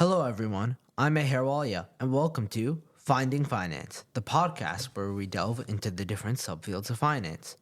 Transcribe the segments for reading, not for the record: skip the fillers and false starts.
Hello, everyone. I'm Kawaljeet, and welcome to Finding Finance, the podcast where we delve into the different subfields of finance.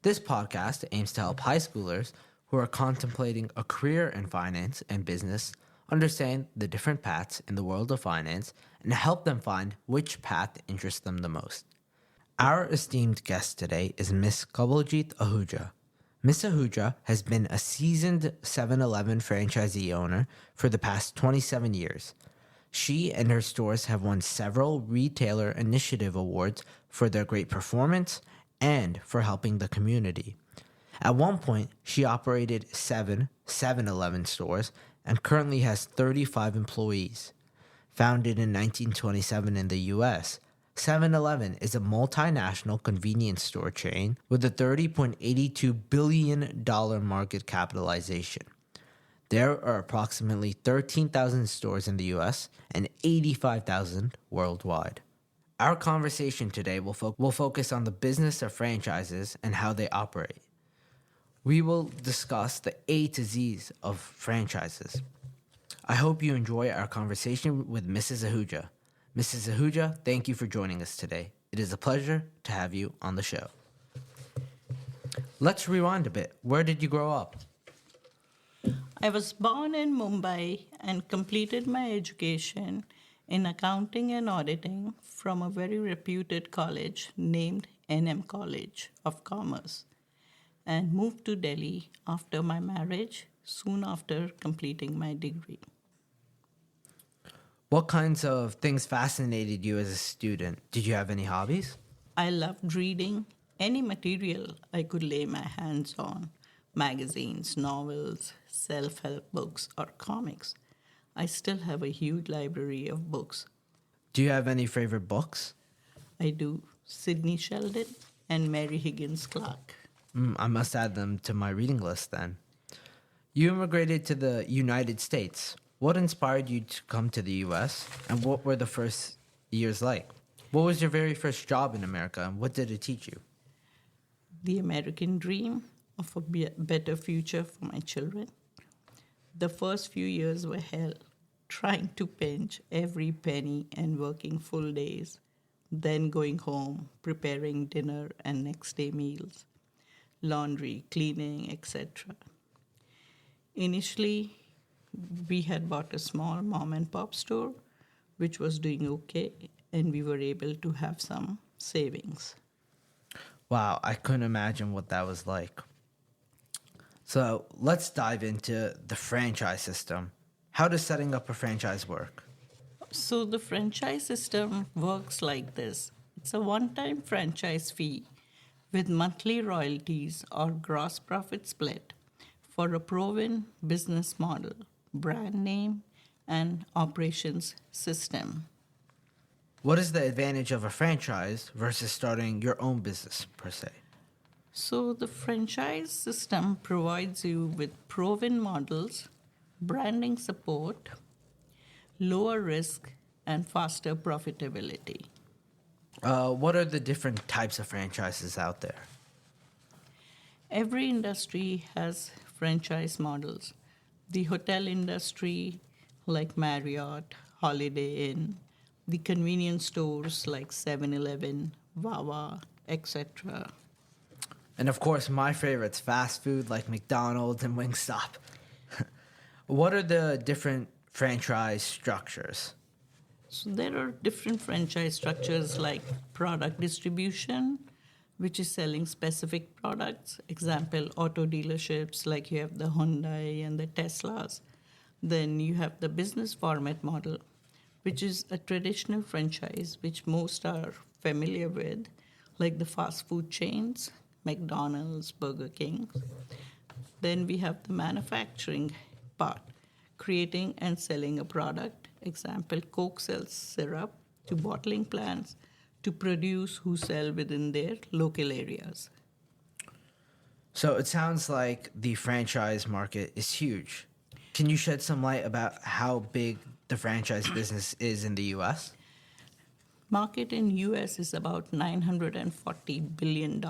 This podcast aims to help high schoolers who are contemplating a career in finance and business understand the different paths in the world of finance and help them find which path interests them the most. Our esteemed guest today is Miss Kawaljeet Ahuja. Miss Ahuja has been a seasoned 7-Eleven franchisee owner for the past 27 years. She and her stores have won several Retailer Initiative Awards for their great performance and for helping the community. At one point, she operated 7-Eleven stores and currently has 35 employees. Founded in 1927 in the U.S., 7-Eleven is a multinational convenience store chain with a $30.82 billion market capitalization. There are approximately 13,000 stores in the U.S. and 85,000 worldwide. Our conversation today will focus on the business of franchises and how they operate. We will discuss the A to Z's of franchises. I hope you enjoy our conversation with Mrs. Ahuja. Mrs. Ahuja, thank you for joining us today. It is a pleasure to have you on the show. Let's rewind a bit. Where did you grow up? I was born in Mumbai and completed my education in accounting and auditing from a very reputed college named NM College of Commerce, and moved to Delhi after my marriage, soon after completing my degree. What kinds of things fascinated you as a student? Did you have any hobbies? I loved reading any material I could lay my hands on: magazines, novels, self help books, or comics. I still have a huge library of books. Do you have any favorite books? I do. Sidney Sheldon and Mary Higgins Clark. I must add them to my reading list then. You immigrated to the United States. What inspired you to come to the U.S., and what were the first years like? What was your very first job in America, and what did it teach you? The American dream of a better future for my children. The first few years were hell, trying to pinch every penny and working full days, then going home, preparing dinner and next day meals, laundry, cleaning, etc. Initially, we had bought a small mom and pop store, which was doing okay, and we were able to have some savings. Wow, I couldn't imagine what that was like. So let's dive into the franchise system. How does setting up a franchise work? So the franchise system works like this. It's a one-time franchise fee with monthly royalties or gross profit split for a proven business model, brand name, and operations system. What is the advantage of a franchise versus starting your own business, per se? So the franchise system provides you with proven models, branding support, lower risk, and faster profitability. What are the different types of franchises out there? Every industry has franchise models. The hotel industry, like Marriott, Holiday Inn, the convenience stores like 7-Eleven, Wawa, etc. And of course, my favorites, fast food like McDonald's and Wingstop. What are the different franchise structures? So there are different franchise structures like product distribution, which is selling specific products. Example, auto dealerships, like you have the Hyundai and the Teslas. Then you have the business format model, which is a traditional franchise, which most are familiar with, like the fast food chains, McDonald's, Burger King. Then we have the manufacturing part, creating and selling a product. Example, Coke sells syrup to bottling plants to produce who sell within their local areas. So it sounds like the franchise market is huge. Can you shed some light about how big the franchise business is in the U.S.? Market in US is about $940 billion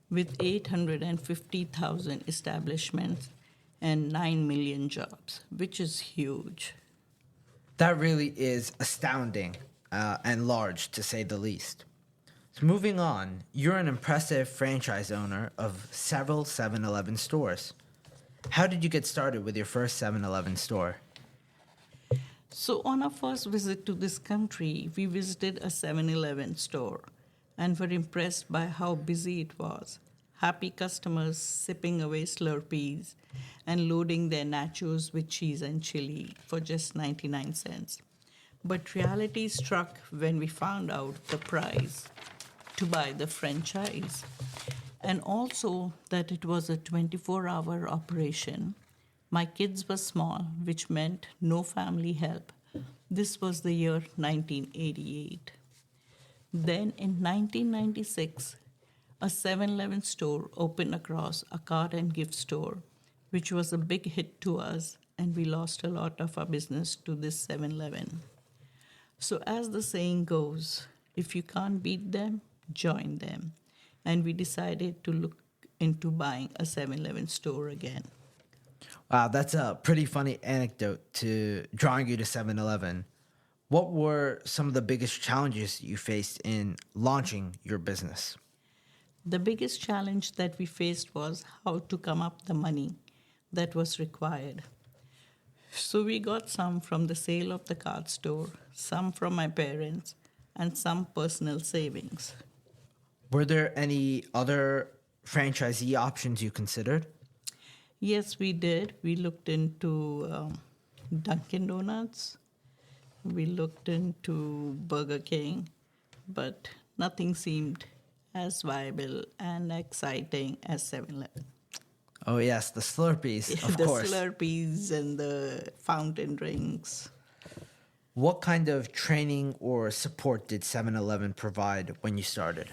with 850,000 establishments and 9 million jobs, which is huge. That really is astounding and large, to say the least. So moving on, you're an impressive franchise owner of several 7-Eleven stores. How did you get started with your first 7-Eleven store? So, on our first visit to this country, we visited a 7-Eleven store and were impressed by how busy it was. Happy customers sipping away Slurpees and loading their nachos with cheese and chili for just 99 cents. But reality struck when we found out the price to buy the franchise, and also that it was a 24-hour operation. My kids were small, which meant no family help. This was the year 1988. Then in 1996, a 7-Eleven store opened across a car and gift store, which was a big hit to us, and we lost a lot of our business to this 7-Eleven. So, as the saying goes, if you can't beat them, join them. And we decided to look into buying a 7-Eleven store again. Wow, that's a pretty funny anecdote to drawing you to 7-Eleven. What were some of the biggest challenges you faced in launching your business? The biggest challenge that we faced was how to come up the money that was required. So we got some from the sale of the card store, some from my parents, and some personal savings. Were there any other franchisee options you considered? Yes, we did. We looked into Dunkin' Donuts, we looked into Burger King, but nothing seemed as viable and exciting as 7-Eleven. Oh, yes, the Slurpees, of The course. Slurpees and the fountain drinks. What kind of training or support did 7-Eleven provide when you started?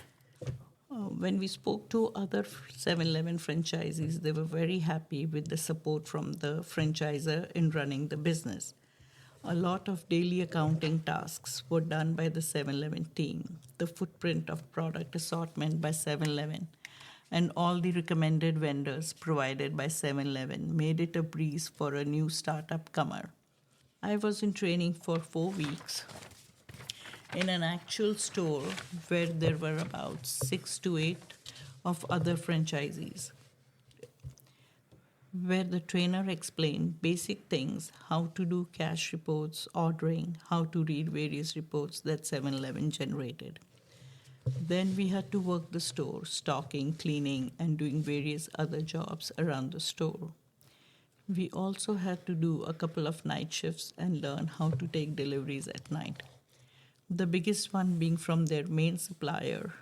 When we spoke to other 7-Eleven franchisees, they were very happy with the support from the franchisor in running the business. A lot of daily accounting tasks were done by the 7-Eleven team, the footprint of product assortment by 7-Eleven, and all the recommended vendors provided by 7-Eleven made it a breeze for a new startup comer. I was in training for 4 weeks in an actual store where there were about 6 to 8 of other franchisees, where the trainer explained basic things, how to do cash reports, ordering, how to read various reports that 7-Eleven generated. Then we had to work the store, stocking, cleaning, and doing various other jobs around the store. We also had to do a couple of night shifts and learn how to take deliveries at night. The biggest one being from their main supplier,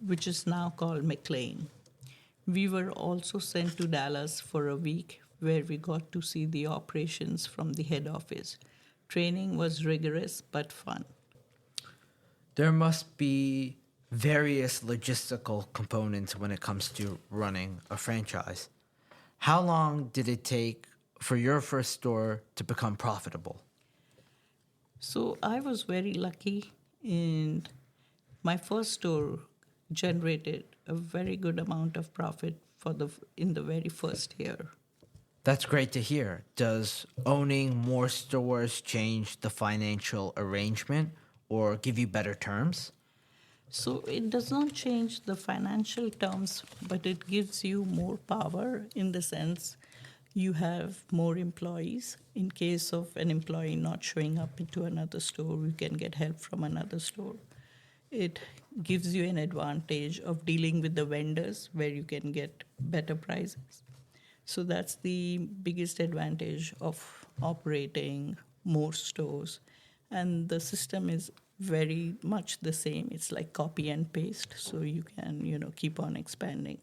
which is now called McLean. We were also sent to Dallas for a week where we got to see the operations from the head office. Training was rigorous but fun. There must be various logistical components when it comes to running a franchise. How long did it take for your first store to become profitable? So I was very lucky, and my first store generated a very good amount of profit in the very first year. That's great to hear. Does owning more stores change the financial arrangement or give you better terms? So it does not change the financial terms, but it gives you more power in the sense you have more employees. In case of an employee not showing up into another store, you can get help from another store. It gives you an advantage of dealing with the vendors where you can get better prices. So that's the biggest advantage of operating more stores. And the system is very much the same. It's like copy and paste, so you can, keep on expanding.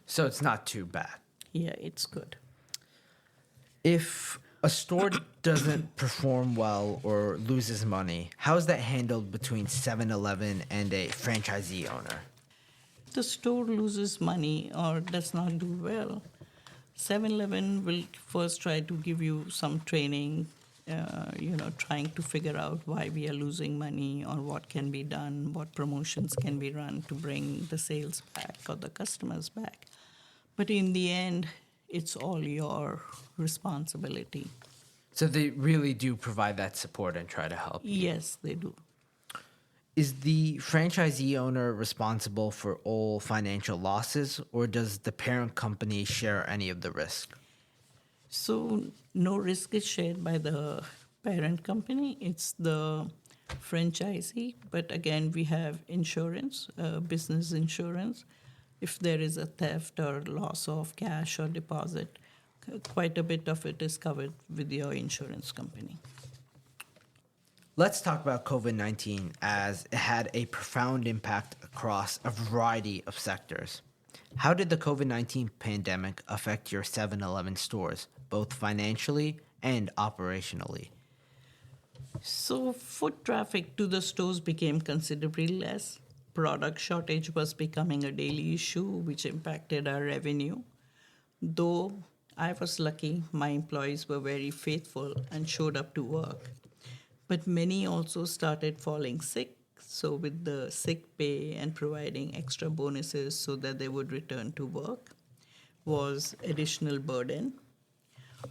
So it's not too bad. Yeah, it's good. If a store doesn't perform well or loses money, how is that handled between 7-Eleven and a franchisee owner? The store loses money or does not do well, 7-Eleven will first try to give you some training, trying to figure out why we are losing money or what can be done, what promotions can be run to bring the sales back or the customers back. But in the end, it's all your responsibility. So they really do provide that support and try to help you. Yes, they do. Is the franchisee owner responsible for all financial losses, or does the parent company share any of the risk? So no risk is shared by the parent company. It's the franchisee. But again, we have insurance, business insurance. If there is a theft or loss of cash or deposit, quite a bit of it is covered with your insurance company. Let's talk about COVID 19 as it had a profound impact across a variety of sectors. How did the COVID 19 pandemic affect your 7-Eleven stores, both financially and operationally? So foot traffic to the stores became considerably less. Product shortage was becoming a daily issue, which impacted our revenue. Though I was lucky, my employees were very faithful and showed up to work. But many also started falling sick. So, with the sick pay and providing extra bonuses so that they would return to work was additional burden.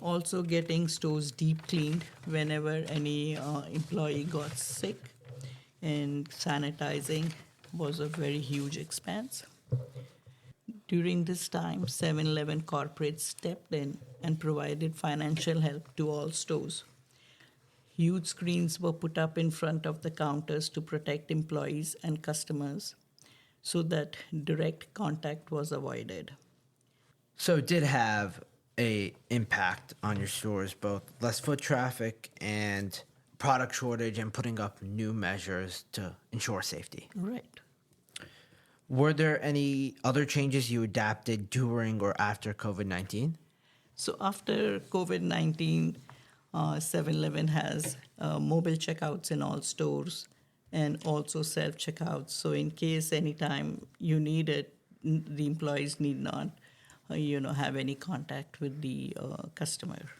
Also, getting stores deep cleaned whenever any employee got sick, and sanitizing was a very huge expense. During this time, 7-Eleven corporates stepped in and provided financial help to all stores. Huge screens were put up in front of the counters to protect employees and customers so that direct contact was avoided. So it did have a impact on your stores, both less foot traffic and product shortage and putting up new measures to ensure safety. Right. Were there any other changes you adapted during or after COVID 19? So after COVID 19, 7-Eleven has mobile checkouts in all stores and also self checkouts. So in case anytime you need it, the employees need not, have any contact with the customer.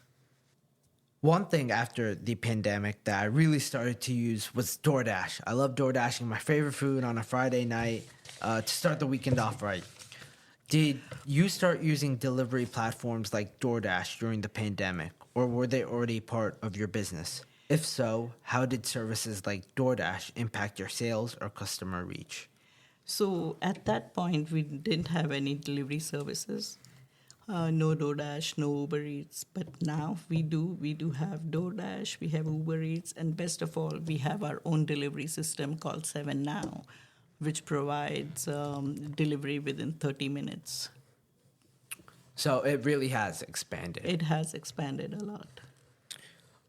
One thing after the pandemic that I really started to use was DoorDash. I love DoorDashing, my favorite food on a Friday night to start the weekend off right. Did you start using delivery platforms like DoorDash during the pandemic, or were they already part of your business? If so, how did services like DoorDash impact your sales or customer reach? So at that point, we didn't have any delivery services. No DoorDash, no Uber Eats, but now we do. We do have DoorDash, we have Uber Eats, and best of all, we have our own delivery system called 7 Now, which provides delivery within 30 minutes. So it really has expanded. It has expanded a lot.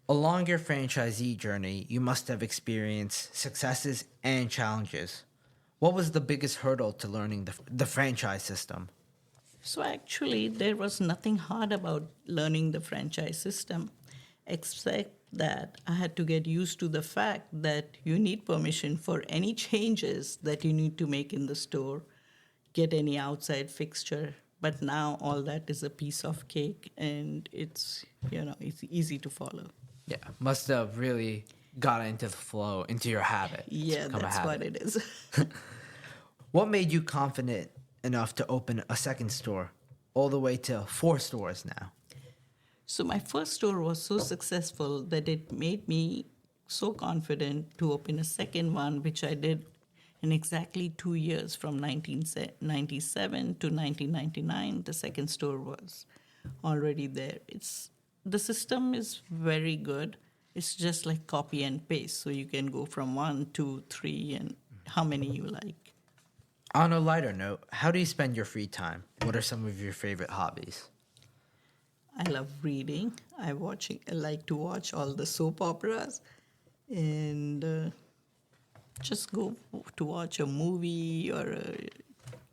Along your franchisee journey, you must have experienced successes and challenges. What was the biggest hurdle to learning the franchise system? So actually, there was nothing hard about learning the franchise system, except that I had to get used to the fact that you need permission for any changes that you need to make in the store, get any outside fixture. But now all that is a piece of cake, and it's easy to follow. Yeah, must have really got into the flow, into your habit. It's Yeah, become a that's habit. what it is. What made you confident enough to open a second store, all the way to 4 stores now? So my first store was so successful that it made me so confident to open a second one, which I did in exactly 2 years, from 1997 to 1999. The second store was already there. The system is very good. It's just like copy and paste, so you can go from 1, 2, 3, and how many you like. On a lighter note, how do you spend your free time? What are some of your favorite hobbies? I love reading. I like to watch all the soap operas, and just go to watch a movie or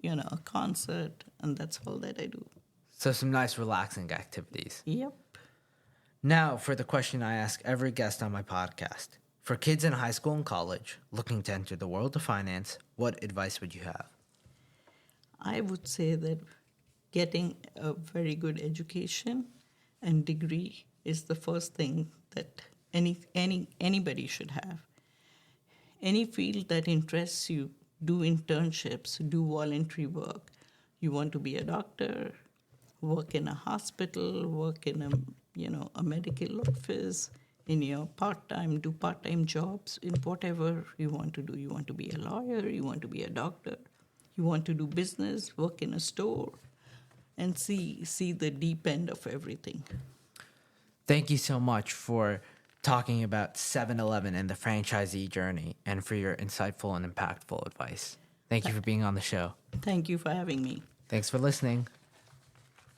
a concert, and that's all that I do. So some nice relaxing activities. Yep. Now for the question I ask every guest on my podcast. For kids in high school and college looking to enter the world of finance, what advice would you have? I would say that getting a very good education and degree is the first thing that anybody should have. Any field that interests you, do internships, do voluntary work. You want to be a doctor, work in a hospital, work in a a medical office, in your part-time, do part-time jobs in whatever you want to do. You want to be a lawyer, you want to be a doctor, you want to do business, work in a store, and see the deep end of everything. Thank you so much for talking about 7-Eleven and the franchisee journey and for your insightful and impactful advice. Thank you for being on the show. Thank you for having me. Thanks for listening.